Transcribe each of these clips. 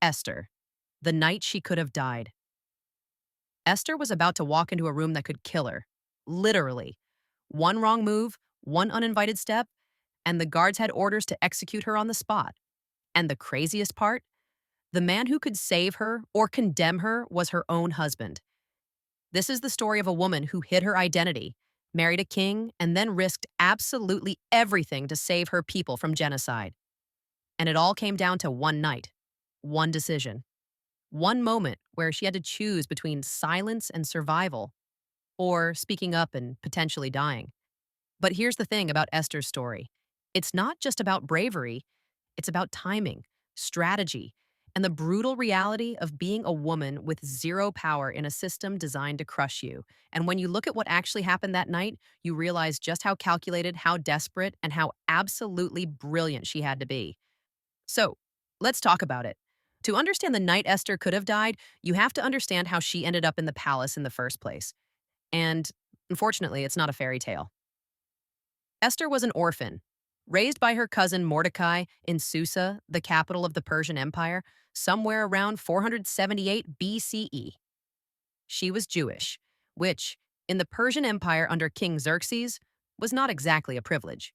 Esther, the night she could have died. Esther was about to walk into a room that could kill her. Literally. One wrong move, one uninvited step, and the guards had orders to execute her on the spot. And the craziest part? The man who could save her or condemn her was her own husband. This is the story of a woman who hid her identity, married a king, and then risked absolutely everything to save her people from genocide. And it all came down to one night, one decision. One moment where she had to choose between silence and survival, or speaking up and potentially dying. But here's the thing about Esther's story: it's not just about bravery, it's about timing, strategy, and the brutal reality of being a woman with zero power in a system designed to crush you. And when you look at what actually happened that night, you realize just how calculated, how desperate, and how absolutely brilliant she had to be. So, let's talk about it. To understand the night Esther could have died, you have to understand how she ended up in the palace in the first place. And unfortunately, it's not a fairy tale. Esther was an orphan, raised by her cousin Mordecai in Susa, the capital of the Persian Empire, somewhere around 478 BCE. She was Jewish, which, in the Persian Empire under King Xerxes, was not exactly a privilege.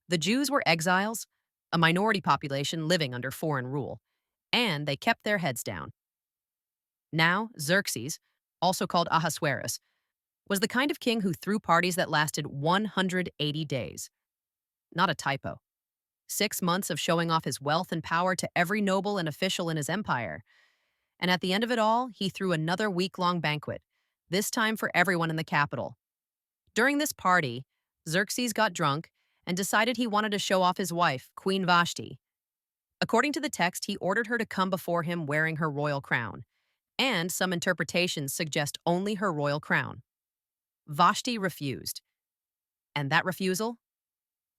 The Jews were exiles, a minority population living under foreign rule, and they kept their heads down. Now, Xerxes, also called Ahasuerus, was the kind of king who threw parties that lasted 180 days. Not a typo. 6 months of showing off his wealth and power to every noble and official in his empire. And at the end of it all, he threw another week-long banquet, this time for everyone in the capital. During this party, Xerxes got drunk and decided he wanted to show off his wife, Queen Vashti. According to the text, he ordered her to come before him wearing her royal crown, and some interpretations suggest only her royal crown. Vashti refused, and that refusal,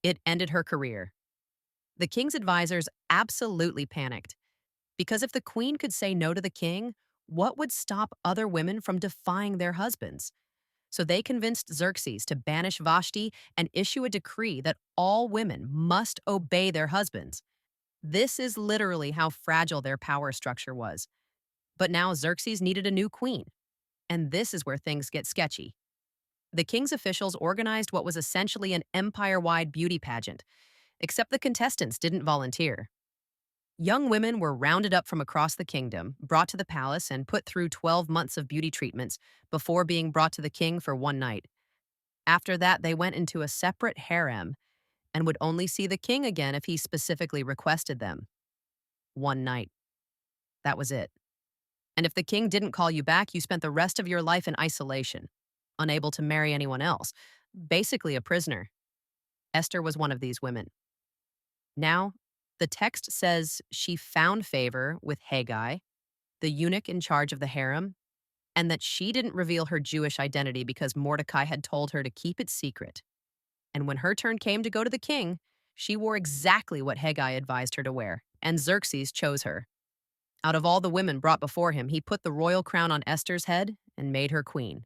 it ended her career. The king's advisors absolutely panicked, because if the queen could say no to the king, what would stop other women from defying their husbands? So they convinced Xerxes to banish Vashti and issue a decree that all women must obey their husbands. This is literally how fragile their power structure was. But now Xerxes needed a new queen, and this is where things get sketchy. The king's officials organized what was essentially an empire-wide beauty pageant, except the contestants didn't volunteer. Young women were rounded up from across the kingdom, brought to the palace, and put through 12 months of beauty treatments before being brought to the king for one night. After that, they went into a separate harem and would only see the king again if he specifically requested them. One night. That was it. And if the king didn't call you back, you spent the rest of your life in isolation, unable to marry anyone else, basically a prisoner. Esther was one of these women. Now, the text says she found favor with Haggai, the eunuch in charge of the harem, and that she didn't reveal her Jewish identity because Mordecai had told her to keep it secret. And when her turn came to go to the king, she wore exactly what Haggai advised her to wear, and Xerxes chose her. Out of all the women brought before him, he put the royal crown on Esther's head and made her queen.